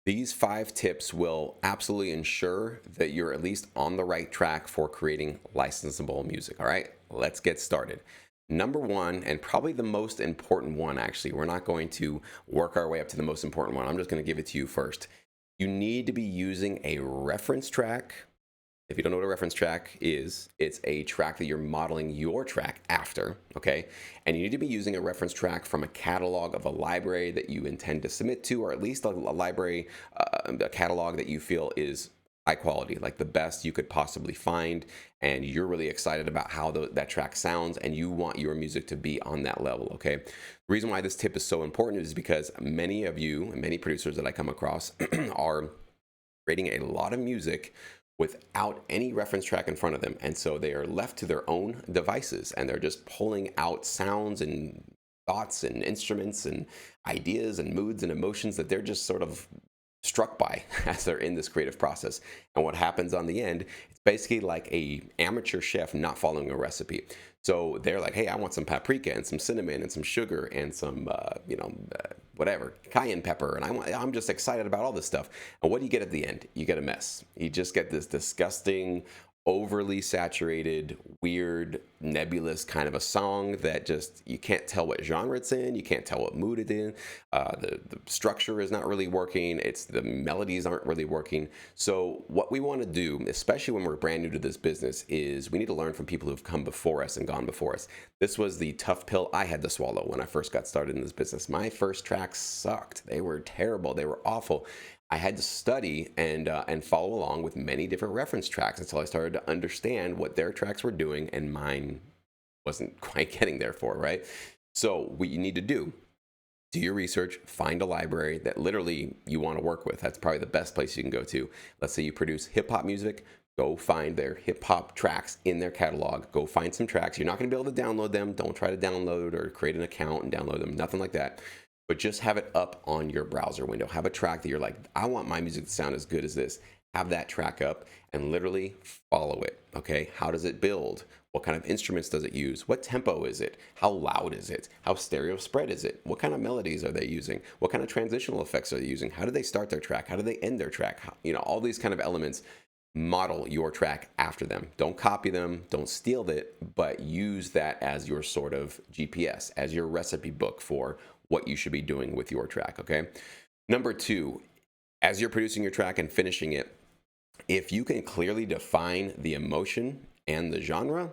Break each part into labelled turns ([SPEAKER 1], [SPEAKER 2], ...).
[SPEAKER 1] These 5 tips will absolutely ensure that you're at least on the right track for creating licensable music. All right, let's get started. Number one, and probably the most important one, actually, we're not going to work our way up to the most important one. I'm just going to give it to you first. You need to be using a reference track. If you don't know what a reference track is, it's a track that you're modeling your track after, okay? And you need to be using a reference track from a catalog of a library that you intend to submit to, or at least a library, a catalog that you feel is high quality, like the best you could possibly find, and you're really excited about how that track sounds, and you want your music to be on that level, okay? The reason why this tip is so important is because many of you, and many producers that I come across are creating a lot of music without any reference track in front of them. And so they are left to their own devices, and they're just pulling out sounds and thoughts and instruments and ideas and moods and emotions that they're just sort of struck by as they're in this creative process. And what happens on the end, it's basically like a amateur chef not following a recipe. So they're like, hey, I want some paprika and some cinnamon and some sugar and some, whatever, cayenne pepper. And I'm just excited about all this stuff. And what do you get at the end? You get a mess. You just get this disgusting, overly saturated, weird, nebulous kind of a song that just, you can't tell what genre it's in. You can't tell what mood it's in. The structure is not really working. The melodies aren't really working. So what we want to do, especially when we're brand new to this business, is we need to learn from people who've come before us and gone before us. This was the tough pill I had to swallow when I first got started in this business. My first tracks sucked. They were terrible. They were awful. I had to study and follow along with many different reference tracks until I started to understand what their tracks were doing, and mine wasn't quite getting there for, right? So what you need to do your research, find a library that literally you want to work with. That's probably the best place you can go to. Let's say you produce hip hop music, go find their hip hop tracks in their catalog. Go find some tracks. You're not going to be able to download them. Don't try to download or create an account and download them, nothing like that. But just have it up on your browser window. Have a track that you're like, I want my music to sound as good as this. Have that track up and literally follow it, okay? How does it build? What kind of instruments does it use? What tempo is it? How loud is it? How stereo spread is it? What kind of melodies are they using? What kind of transitional effects are they using? How do they start their track? How do they end their track? All these kind of elements. Model your track after them. Don't copy them, don't steal it, but use that as your sort of GPS, as your recipe book for what you should be doing with your track, okay? Number 2, as you're producing your track and finishing it, if you can clearly define the emotion and the genre,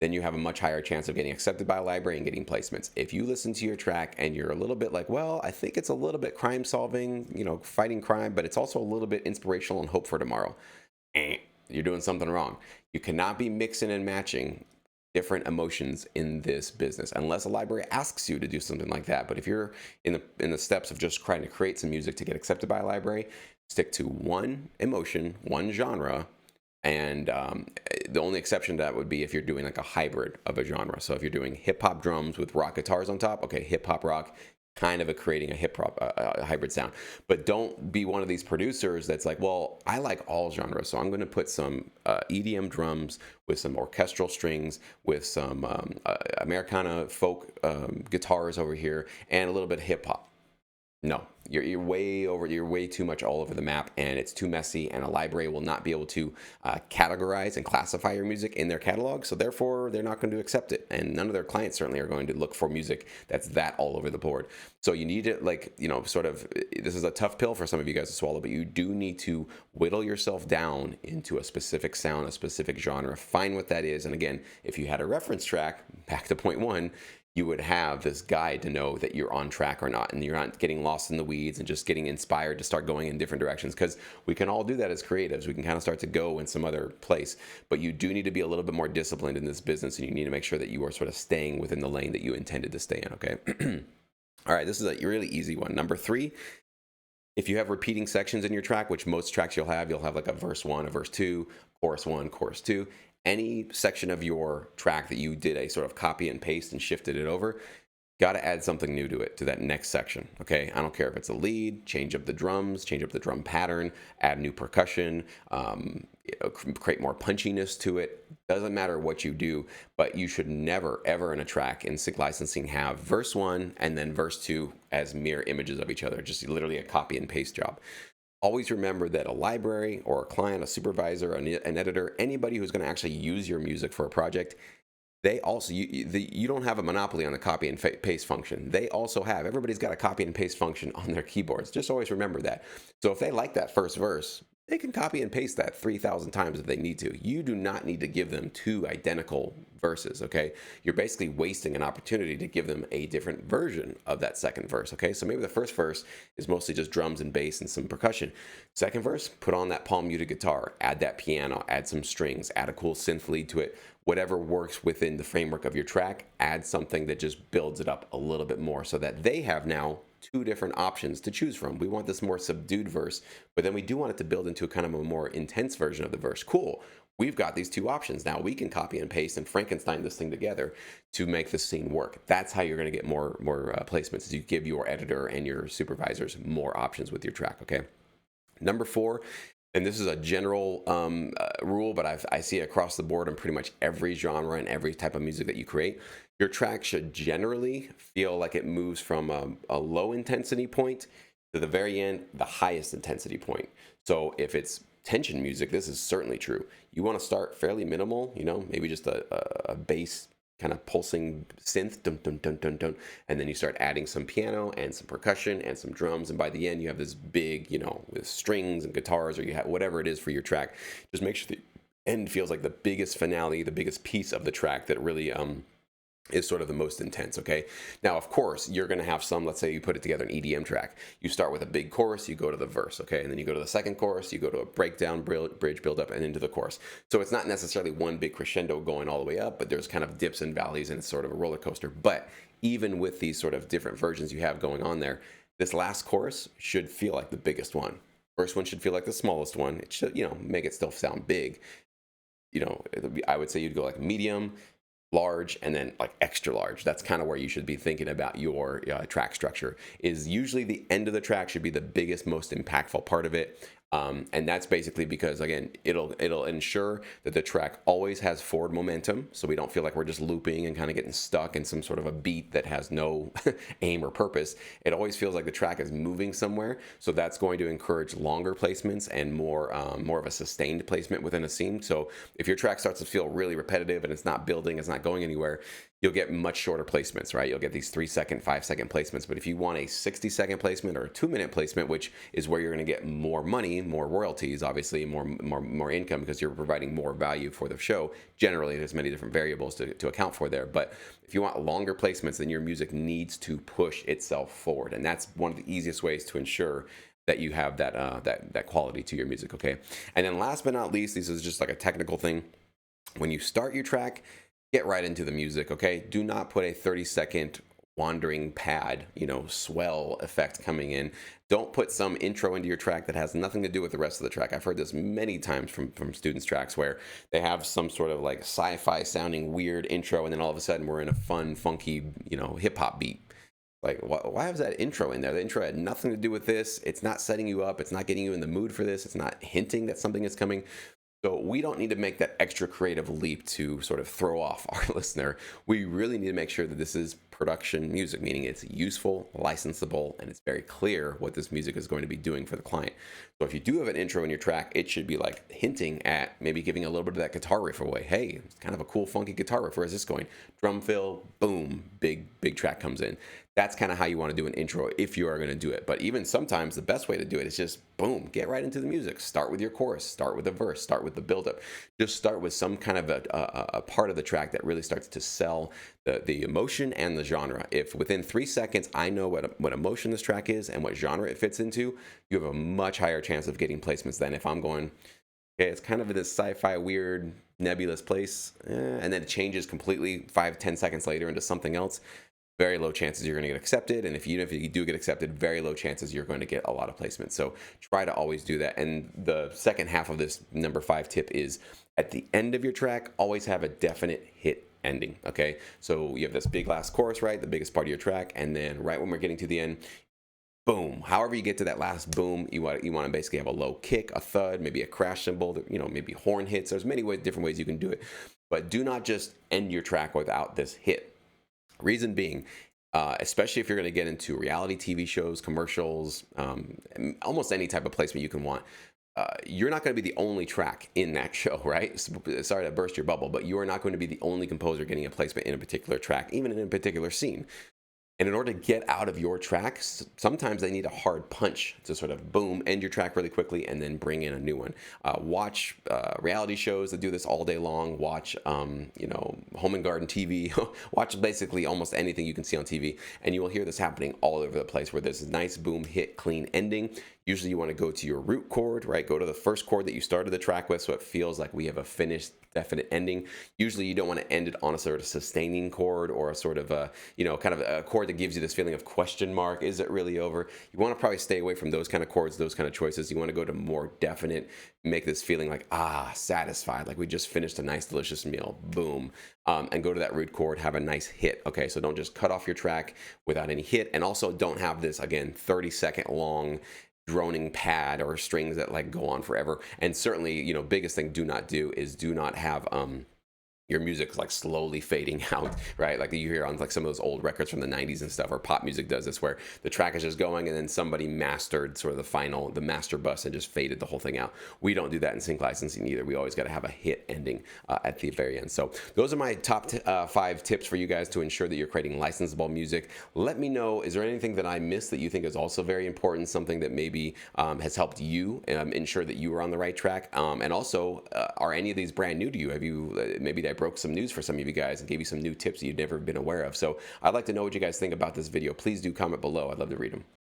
[SPEAKER 1] then you have a much higher chance of getting accepted by a library and getting placements. If you listen to your track and you're a little bit like, well, I think it's a little bit crime solving, fighting crime, but it's also a little bit inspirational and hope for tomorrow, you're doing something wrong. You cannot be mixing and matching different emotions in this business unless a library asks you to do something like that. But if you're in the steps of just trying to create some music to get accepted by a library, stick to one emotion, one genre. And the only exception to that would be if you're doing like a hybrid of a genre. So if you're doing hip hop drums with rock guitars on top, okay, hip hop rock, kind of creating a hip hop hybrid sound. But don't be one of these producers that's like, well, I like all genres, so I'm going to put some EDM drums with some orchestral strings, with some Americana folk guitars over here, and a little bit of hip hop. No, you're way too much all over the map, and it's too messy, and a library will not be able to categorize and classify your music in their catalog, so therefore they're not going to accept it, and none of their clients certainly are going to look for music that's that all over the board. So you need to, this is a tough pill for some of you guys to swallow, but you do need to whittle yourself down into a specific sound, a specific genre, find what that is, and again, if you had a reference track, back to point 1, you would have this guide to know that you're on track or not, and you're not getting lost in the weeds and just getting inspired to start going in different directions, because we can all do that as creatives. We can kind of start to go in some other place, but you do need to be a little bit more disciplined in this business, and you need to make sure that you are sort of staying within the lane that you intended to stay in, okay? All right, this is a really easy one. Number 3, if you have repeating sections in your track, which most tracks you'll have like a verse 1, a verse 2, chorus 1, chorus 2, any section of your track that you did a sort of copy and paste and shifted it over, got to add something new to it, to that next section, okay? I don't care if it's a lead, change up the drums, change up the drum pattern, add new percussion, create more punchiness to it. Doesn't matter what you do, but you should never, ever in a track in sync licensing have verse 1 and then verse 2 as mirror images of each other, just literally a copy and paste job. Always remember that a library or a client, a supervisor, an editor, anybody who's going to actually use your music for a project, they also, you don't have a monopoly on the copy and paste function. They also have, everybody's got a copy and paste function on their keyboards. Just always remember that. So if they like that first verse, they can copy and paste that 3,000 times if they need to. You do not need to give them two identical verses, okay? You're basically wasting an opportunity to give them a different version of that second verse, okay? So maybe the first verse is mostly just drums and bass and some percussion. Second verse, put on that palm muted guitar, add that piano, add some strings, add a cool synth lead to it. Whatever works within the framework of your track, add something that just builds it up a little bit more so that they have now two different options to choose from. We want this more subdued verse, but then we do want it to build into a kind of a more intense version of the verse. Cool. We've got these two options. Now we can copy and paste and Frankenstein this thing together to make the scene work. That's how you're going to get more placements, is you give your editor and your supervisors more options with your track, okay? Number 4, and this is a general rule, but I see it across the board in pretty much every genre and every type of music that you create. Your track should generally feel like it moves from a low intensity point to the very end, the highest intensity point. So if it's tension music, this is certainly true. You want to start fairly minimal, maybe just a bass kind of pulsing synth, dun, dun, dun, dun, dun, and then you start adding some piano and some percussion and some drums, and by the end you have this big, with strings and guitars, or you have whatever it is for your track. Just make sure the end feels like the biggest finale, the biggest piece of the track that really is sort of the most intense, okay? Now, of course, you're going to have some, let's say you put it together an EDM track. You start with a big chorus, you go to the verse, okay? And then you go to the second chorus, you go to a breakdown, bridge build-up, and into the chorus. So it's not necessarily one big crescendo going all the way up, but there's kind of dips and valleys, and it's sort of a roller coaster. But even with these sort of different versions you have going on there, this last chorus should feel like the biggest one. First one should feel like the smallest one. It should, make it still sound big. I would say you'd go like medium, large, and then like extra large. That's kind of where you should be thinking about your track structure. Is usually the end of the track should be the biggest, most impactful part of it. And that's basically because, again, it'll ensure that the track always has forward momentum, so we don't feel like we're just looping and kind of getting stuck in some sort of a beat that has no aim or purpose. It always feels like the track is moving somewhere, so that's going to encourage longer placements and more of a sustained placement within a scene. So if your track starts to feel really repetitive and it's not building, it's not going anywhere, you'll get much shorter placements, right? You'll get these 3-second, 5-second placements. But if you want a 60-second placement or a 2-minute placement, which is where you're going to get more money, more royalties, obviously, more income, because you're providing more value for the show. Generally, there's many different variables to account for there. But if you want longer placements, then your music needs to push itself forward. And that's one of the easiest ways to ensure that you have that quality to your music, okay? And then last but not least, this is just like a technical thing. When you start your track, get right into the music, okay? Do not put a 30-second wandering pad, swell effect coming in. Don't put some intro into your track that has nothing to do with the rest of the track. I've heard this many times from students' tracks where they have some sort of like sci-fi sounding weird intro, and then all of a sudden we're in a fun, funky, hip-hop beat. Like, why was that intro in there? The intro had nothing to do with this. It's not setting you up. It's not getting you in the mood for this. It's not hinting that something is coming. So we don't need to make that extra creative leap to sort of throw off our listener. We really need to make sure that this is production music, meaning it's useful, licensable, and it's very clear what this music is going to be doing for the client. So if you do have an intro in your track, it should be like hinting at maybe giving a little bit of that guitar riff away. Hey, it's kind of a cool, funky guitar riff. Where is this going? Drum fill, boom, big track comes in. That's kind of how you want to do an intro if you are going to do it. But even sometimes the best way to do it is just boom, get right into the music. Start with your chorus, start with a verse, start with the buildup. Just start with some kind of a part of the track that really starts to sell the emotion and the genre. If within 3 seconds I know what emotion this track is and what genre it fits into, you have a much higher chance of getting placements than if I'm going, okay, it's kind of this sci-fi weird nebulous place, and then it changes completely 5-10 seconds later into something else. Very low chances you're going to get accepted, and if you do get accepted, very low chances you're going to get a lot of placements. So try to always do that. And the second half of this number 5 tip is, at the end of your track, always have a definite hit ending, okay? So you have this big last chorus, right, the biggest part of your track, and then right when we're getting to the end, boom. However you get to that last boom, you want to basically have a low kick, a thud, maybe a crash cymbal, maybe horn hits. There's many different ways you can do it, but do not just end your track without this hit. Reason being, especially if you're going to get into reality TV shows, commercials, almost any type of placement you can want. You're not going to be the only track in that show, right? Sorry to burst your bubble, but you are not going to be the only composer getting a placement in a particular track, even in a particular scene. And in order to get out of your tracks, sometimes they need a hard punch to sort of boom, end your track really quickly, and then bring in a new one. Watch reality shows that do this all day long. Watch, home and garden TV. Watch basically almost anything you can see on TV, and you will hear this happening all over the place where there's a nice boom, hit, clean ending. Usually you want to go to your root chord, right? Go to the first chord that you started the track with so it feels like we have a finished, definite ending. Usually you don't want to end it on a sort of sustaining chord or a sort of a, kind of a chord that gives you this feeling of question mark. Is it really over? You want to probably stay away from those kind of chords, those kind of choices. You want to go to more definite, make this feeling like, satisfied, like we just finished a nice, delicious meal. Boom. And go to that root chord, have a nice hit. Okay, so don't just cut off your track without any hit. And also don't have this, again, 30-second long droning pad or strings that like go on forever. And certainly, biggest thing do not have your music's like slowly fading out, right? Like you hear on like some of those old records from the 90s and stuff, or pop music does this, where the track is just going and then somebody mastered sort of the master bus and just faded the whole thing out. We don't do that in sync licensing either. We always got to have a hit ending at the very end. So those are my top 5 tips for you guys to ensure that you're creating licensable music. Let me know, is there anything that I missed that you think is also very important, something that maybe has helped you ensure that you are on the right track? And also, are any of these brand new to you? Have you, maybe I broke some news for some of you guys and gave you some new tips that you've never been aware of. So I'd like to know what you guys think about this video. Please do comment below. I'd love to read them.